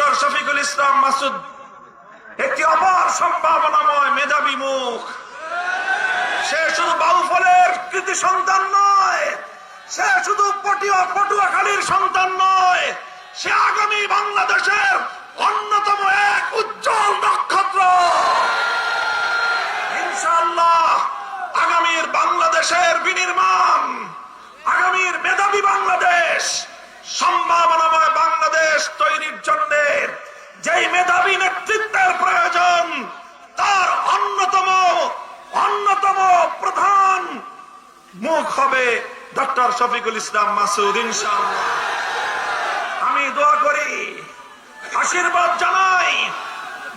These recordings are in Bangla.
ডক্টর শফিকুল ইসলাম মাসুদ একটি অপার সম্ভাবনাময় মেধাবী মুখ। সে শুধু বাউফলের কৃতি সন্তান নয়, সে শুধু পটুয়াখালীর সন্তান নয়, সে আগামী বাংলাদেশের অন্যতম এক উজ্জ্বল নক্ষত্র। ইনশাআল্লাহ আগামীর বাংলাদেশের বিনির্মাণ, আগামীর মেধাবী বাংলাদেশ, সম্ভাবনাময় বাংলাদেশ তৈরির জন্য যেই মেধাবী নেতৃত্বের প্রয়োজন, তার অন্যতম প্রধান মুখ হবে ডক্টর শফিকুল ইসলাম মাসুদ। ইনশাআল্লাহ আমি দোয়া করি, আশীর্বাদ জানাই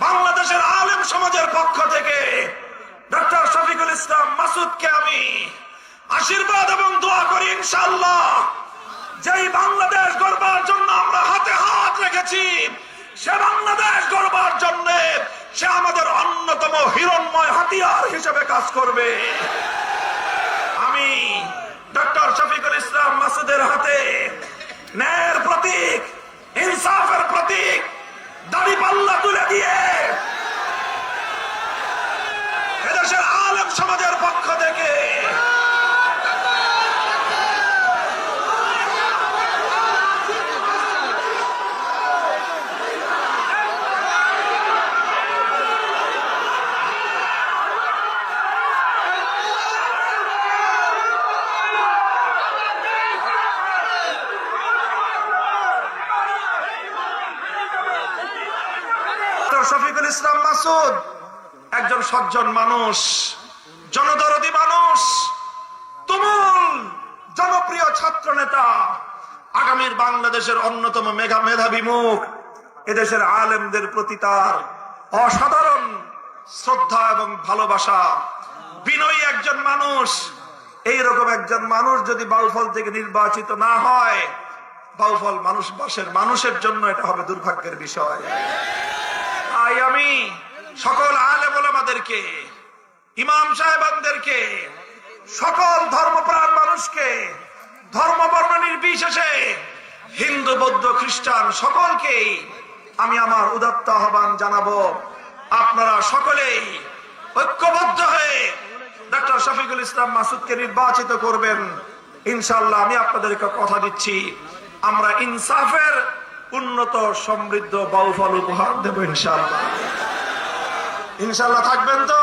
বাংলাদেশের আলেম সমাজের পক্ষ থেকে ডক্টর শফিকুল ইসলাম মাসুদকে আমি আশীর্বাদ এবং দোয়া করি। ইনশাআল্লাহ যেই বাংলাদেশ গড়বার জন্য আমরা হাতে হাত রেখেছি, সে বাংলাদেশ গড়বার জন্য সে আমাদের অন্যতম হিরণময় হাতিয়ার হিসেবে কাজ করবে। আমি ডক্টর শফিকুল ইসলাম মাসুদের হাতে ন্যায়ের প্রতীক, ইনসাফের প্রতীক দাড়িপাল্লা তুলে দিয়ে এদেশের আলেম সমাজের পক্ষ থেকে শফিকুল ইসলাম মাসুদ একজন সজ্জন মানুষ, জনদরদী মানুষ, তুমুল জনপ্রিয় ছাত্র নেতা, আগামীর বাংলাদেশের অন্যতম মেধাবী মুখ। এদেশের আলেমদের প্রতি তার অসাধারণ শ্রদ্ধা এবং ভালোবাসা। বিনয়ী একজন মানুষ। এইরকম একজন মানুষ যদি বাউফল থেকে নির্বাচিত না হয়, বাউফল মানুষের জন্য এটা হবে দুর্ভাগ্যের বিষয়। তাই আমি সকল আলেম ওলামাদেরকে, ইমাম সাহেবানদেরকে, সকল ধর্মপ্রাণ মানুষকে, ধর্ম বর্ণ নির্বিশেষে, হিন্দু বৌদ্ধ খ্রিস্টান সকলকেই আমি আমার উদাত্ত আহ্বান জানাবো, আপনারা সকলেই ঐক্যবদ্ধ হয়ে ডক্টর শফিকুল ইসলাম মাসুদকে নির্বাচিত করবেন। ইনশাআল্লাহ আমি আপনাদেরকে কথা দিচ্ছি, আমরা ইনসাফের উন্নত সমৃদ্ধ বাউফল উপহার দেব। ইনশাআল্লাহ থাকবেন তো?